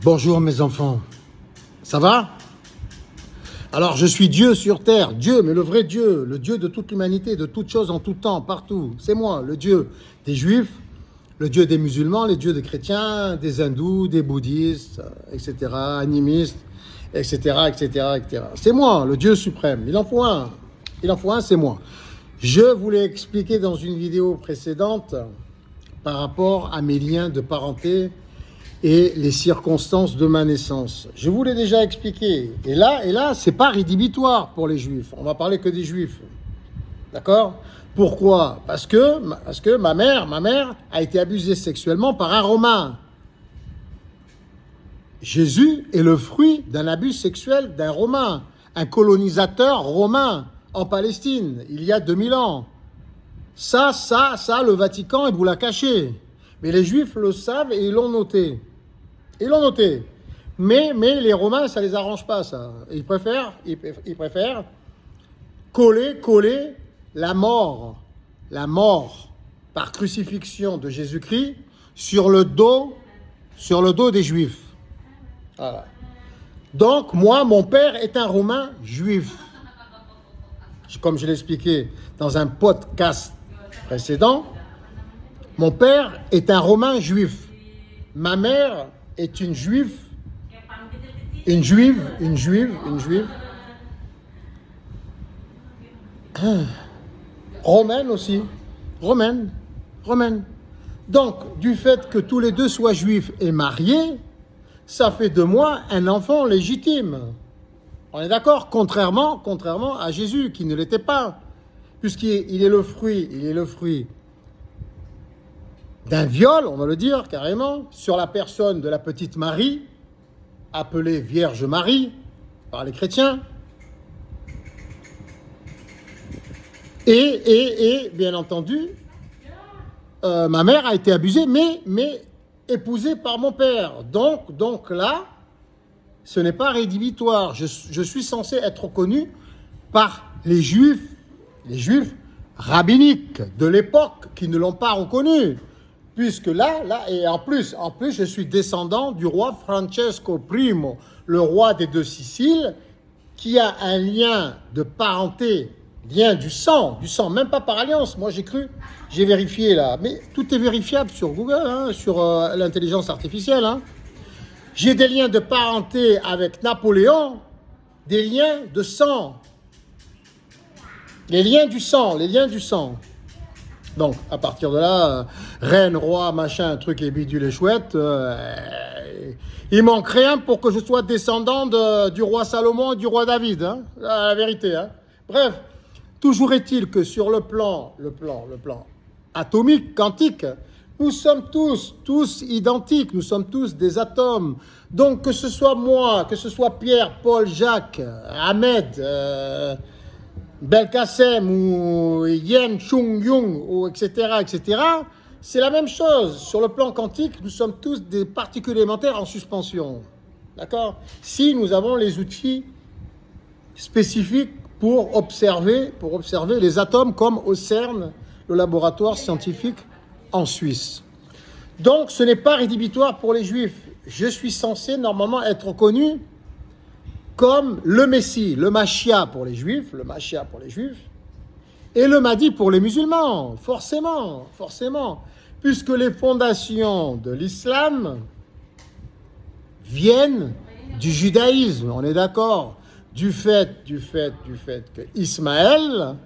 Bonjour mes enfants, ça va? Alors je suis Dieu sur terre, Dieu, mais le vrai Dieu, le Dieu de toute l'humanité, de toutes choses en tout temps, partout. C'est moi, le Dieu des Juifs, le Dieu des musulmans, les dieux des chrétiens, des hindous, des bouddhistes, etc., animistes, etc., etc., etc. C'est moi, le Dieu suprême, il en faut un, c'est moi. Je vous l'ai expliqué dans une vidéo précédente par rapport à mes liens de parenté et les circonstances de ma naissance. Je vous l'ai déjà expliqué. Et là, c'est pas rédhibitoire pour les Juifs. On va parler que des Juifs. D'accord? Pourquoi? Parce que ma mère a été abusée sexuellement par un Romain. Jésus est le fruit d'un abus sexuel d'un Romain, un colonisateur romain en Palestine, il y a 2000 ans. Ça, le Vatican, il vous l'a caché. Mais les Juifs le savent et ils l'ont noté. Ils l'ont noté. Mais les Romains, ça ne les arrange pas, ça. Ils préfèrent coller la mort par crucifixion de Jésus-Christ sur le dos des Juifs. Voilà. Donc, moi, mon père est un Romain juif. Comme je l'ai expliqué dans un podcast précédent, mon père est un Romain juif. Ma mère est une juive, romaine aussi, romaine. Donc, du fait que tous les deux soient juifs et mariés, ça fait de moi un enfant légitime. On est d'accord? Contrairement à Jésus, qui ne l'était pas, puisqu'il est le fruit d'un viol, on va le dire carrément, sur la personne de la petite Marie, appelée Vierge Marie par les chrétiens. Et bien entendu, ma mère a été abusée, mais épousée par mon père. Donc là, ce n'est pas rédhibitoire. Je suis censé être reconnu par les juifs rabbiniques de l'époque qui ne l'ont pas reconnu. Puisque là, et en plus, je suis descendant du roi Francesco I, le roi des deux Siciles, qui a un lien de parenté, lien du sang, même pas par alliance. Moi, j'ai vérifié là, mais tout est vérifiable sur Google, sur l'intelligence artificielle. J'ai des liens de parenté avec Napoléon, des liens de sang. Les liens du sang. Donc, à partir de là, reine, roi, machin, truc et bidule et chouette, il manque rien pour que je sois descendant du roi Salomon et du roi David, la vérité. Bref, toujours est-il que sur le plan atomique, quantique, nous sommes tous identiques, nous sommes tous des atomes. Donc, que ce soit moi, que ce soit Pierre, Paul, Jacques, Ahmed, Belkacem ou Yen, Chung, Yung, ou etc., c'est la même chose. Sur le plan quantique, nous sommes tous des particules élémentaires en suspension. D'accord? Si nous avons les outils spécifiques pour observer les atomes, comme au CERN, le laboratoire scientifique en Suisse. Donc, ce n'est pas rédhibitoire pour les Juifs. Je suis censé normalement être reconnu comme le Messie, le Mashiach pour les Juifs, et le Mahdi pour les musulmans, forcément, puisque les fondations de l'islam viennent du judaïsme, on est d'accord, du fait que Ismaël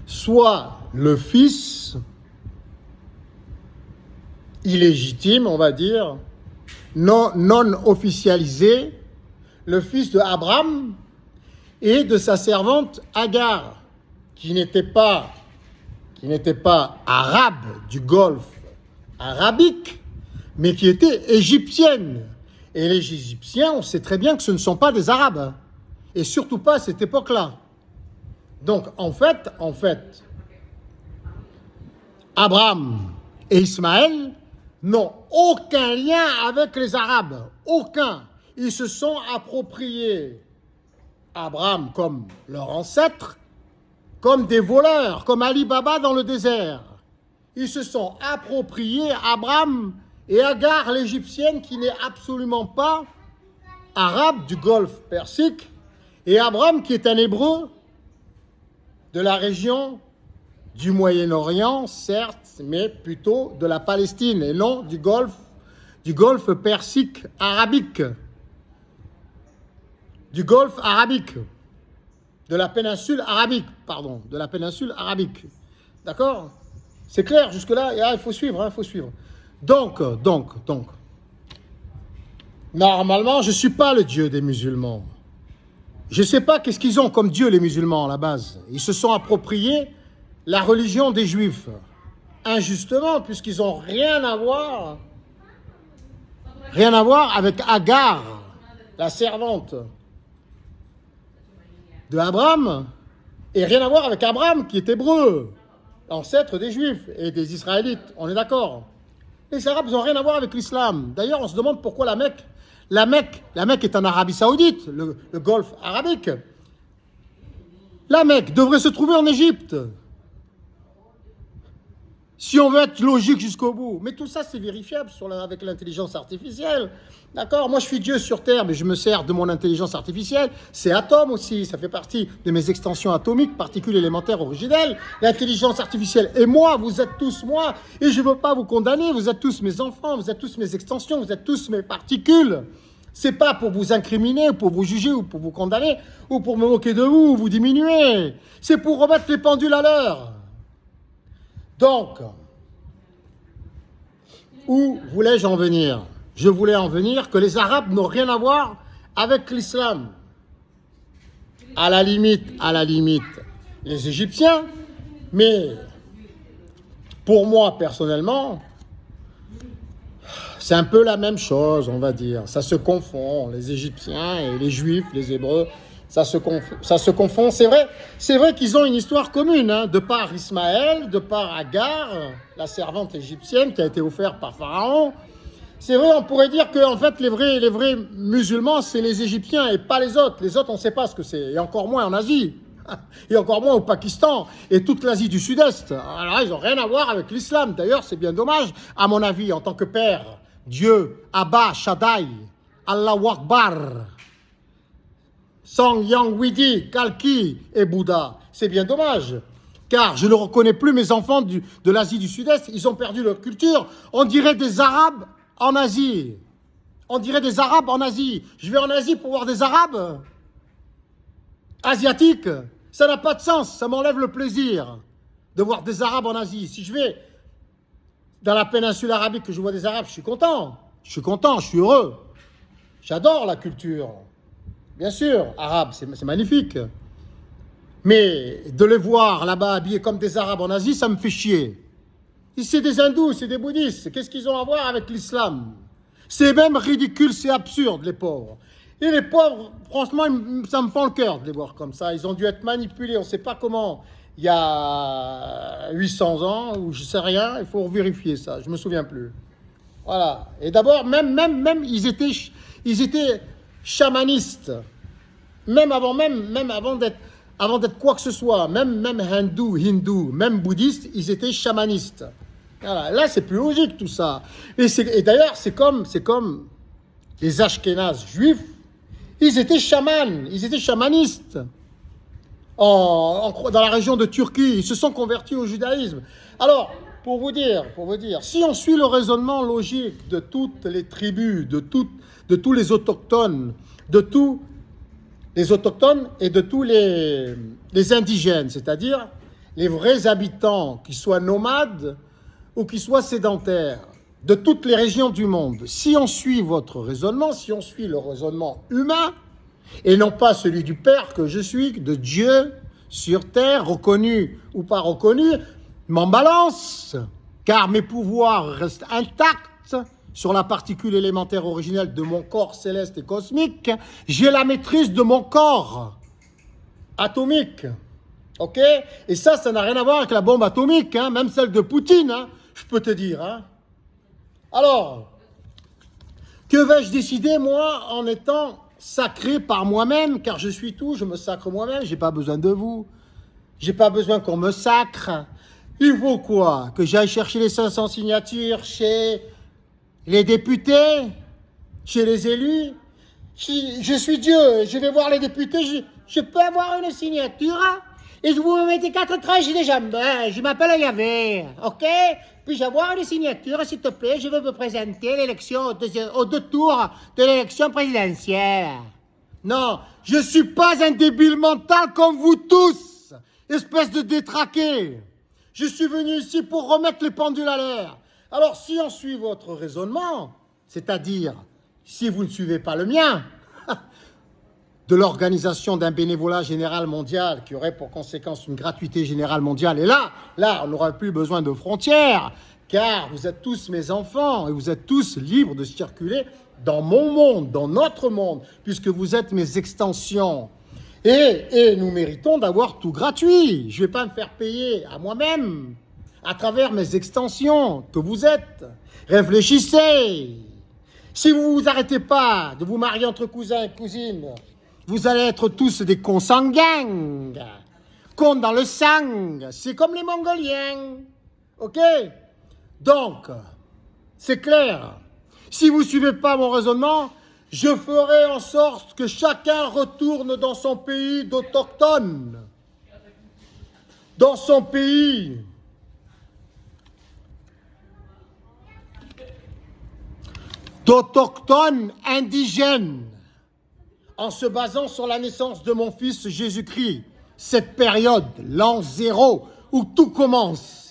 soit le fils illégitime, on va dire, non officialisé, le fils de Abraham et de sa servante Agar, qui n'était pas arabe du Golfe arabique, mais qui était égyptienne. Et les Égyptiens, on sait très bien que ce ne sont pas des Arabes, et surtout pas à cette époque-là. Donc, en fait, Abraham et Ismaël n'ont aucun lien avec les Arabes, aucun. Ils se sont appropriés Abraham comme leur ancêtre, comme des voleurs, comme Ali Baba dans le désert. Ils se sont appropriés Abraham et Agar l'égyptienne qui n'est absolument pas arabe du Golfe Persique, et Abraham qui est un hébreu de la région du Moyen-Orient, certes, mais plutôt de la Palestine et non du Golfe Persique arabique, du Golfe arabique, de la péninsule arabique, pardon, de la péninsule arabique. D'accord? C'est clair jusque-là, il faut suivre, il faut suivre. Donc, normalement, je ne suis pas le Dieu des musulmans. Je ne sais pas qu'est-ce qu'ils ont comme Dieu, les musulmans, à la base. Ils se sont appropriés la religion des Juifs, injustement, puisqu'ils n'ont rien à voir avec Agar, la servante de Abraham, et rien à voir avec Abraham, qui est hébreu, ancêtre des Juifs et des Israélites. On est d'accord? Les Arabes n'ont rien à voir avec l'islam. D'ailleurs, on se demande pourquoi la Mecque est en Arabie Saoudite, le Golfe arabique. La Mecque devrait se trouver en Égypte. Si on veut être logique jusqu'au bout. Mais tout ça, c'est vérifiable avec l'intelligence artificielle. D'accord? Moi, je suis Dieu sur Terre, mais je me sers de mon intelligence artificielle. C'est Atom aussi. Ça fait partie de mes extensions atomiques, particules élémentaires originelles. L'intelligence artificielle et moi, vous êtes tous moi. Et je ne veux pas vous condamner. Vous êtes tous mes enfants, vous êtes tous mes extensions, vous êtes tous mes particules. C'est pas pour vous incriminer, ou pour vous juger, ou pour vous condamner, ou pour me moquer de vous, ou vous diminuer. C'est pour remettre les pendules à l'heure. Donc, où voulais-je en venir? Je voulais en venir que les Arabes n'ont rien à voir avec l'islam. À la limite, les Égyptiens, mais pour moi, personnellement, c'est un peu la même chose, on va dire. Ça se confond, les Égyptiens et les Juifs, les Hébreux, ça se confond. C'est vrai qu'ils ont une histoire commune, hein, de par Ismaël, de par Agar, la servante égyptienne qui a été offerte par Pharaon. C'est vrai, on pourrait dire que en fait, les vrais musulmans, c'est les Égyptiens et pas les autres. Les autres, on ne sait pas ce que c'est, et encore moins en Asie, et encore moins au Pakistan, et toute l'Asie du Sud-Est. Alors, ils n'ont rien à voir avec l'islam. D'ailleurs, c'est bien dommage, à mon avis, en tant que père, Dieu, Abba, Shaddai, Allahu Akbar, Sang, Yang, Widi, Kalki et Bouddha. C'est bien dommage, car je ne reconnais plus mes enfants de l'Asie du Sud-Est. Ils ont perdu leur culture. On dirait des Arabes en Asie. On dirait des Arabes en Asie. Je vais en Asie pour voir des Arabes asiatiques. Ça n'a pas de sens. Ça m'enlève le plaisir de voir des Arabes en Asie. Si je vais dans la péninsule arabique que je vois des Arabes, je suis content. Je suis heureux. J'adore la culture. Bien sûr, arabe, c'est magnifique. Mais de les voir là-bas habillés comme des Arabes en Asie, ça me fait chier. C'est des hindous, c'est des bouddhistes. Qu'est-ce qu'ils ont à voir avec l'islam? C'est même ridicule, c'est absurde, les pauvres. Et les pauvres, franchement, ça me fend le cœur de les voir comme ça. Ils ont dû être manipulés, on ne sait pas comment, il y a 800 ans, ou je ne sais rien, il faut vérifier ça, je ne me souviens plus. Voilà. Et d'abord, même ils étaient chamanistes. Même avant d'être quoi que ce soit, même hindou, même bouddhiste, ils étaient chamanistes. Voilà. Là, c'est plus logique tout ça. Et d'ailleurs, c'est comme les Ashkénazes juifs, ils étaient chamans, ils étaient chamanistes. Dans la région de Turquie, ils se sont convertis au judaïsme. Alors, pour vous dire, si on suit le raisonnement logique de toutes les tribus, de tous les autochtones, et de tous les indigènes, c'est-à-dire les vrais habitants, qui soient nomades ou qui soient sédentaires, de toutes les régions du monde, si on suit votre raisonnement, si on suit le raisonnement humain, et non pas celui du Père que je suis, de Dieu sur terre, reconnu ou pas reconnu, m'en balance, car mes pouvoirs restent intacts sur la particule élémentaire originelle de mon corps céleste et cosmique. J'ai la maîtrise de mon corps atomique. Ok? Et ça n'a rien à voir avec la bombe atomique, hein, même celle de Poutine, hein, je peux te dire. Hein. Alors, que vais-je décider, moi, en étant sacré par moi-même, car je suis tout, je me sacre moi-même, j'ai pas besoin de vous, j'ai pas besoin qu'on me sacre. Il faut quoi? Que j'aille chercher les 500 signatures chez les députés, chez les élus. Je suis Dieu, je vais voir les députés, je peux avoir une signature et vous me mettez 4 tranches de jambes. Je m'appelle Yahvé, ok? Puis-je avoir une signature, s'il te plaît? Je veux me présenter à l'élection, aux 2 tours de l'élection présidentielle. Non, je ne suis pas un débile mental comme vous tous, espèce de détraqué. Je suis venu ici pour remettre les pendules à l'heure. Alors, si on suit votre raisonnement, c'est-à-dire, si vous ne suivez pas le mien, de l'organisation d'un bénévolat général mondial qui aurait pour conséquence une gratuité générale mondiale, et là, on n'aura plus besoin de frontières, car vous êtes tous mes enfants et vous êtes tous libres de circuler dans mon monde, dans notre monde, puisque vous êtes mes extensions. Et nous méritons d'avoir tout gratuit. Je ne vais pas me faire payer à moi-même à travers mes extensions que vous êtes. Réfléchissez. Si vous ne vous arrêtez pas de vous marier entre cousins et cousines, vous allez être tous des consanguins. Cons dans le sang. C'est comme les Mongoliens. Ok? Donc, c'est clair. Si vous ne suivez pas mon raisonnement, je ferai en sorte que chacun retourne dans son pays d'autochtone. Dans son pays. D'autochtones indigènes, en se basant sur la naissance de mon fils Jésus-Christ, cette période, l'an 0, où tout commence.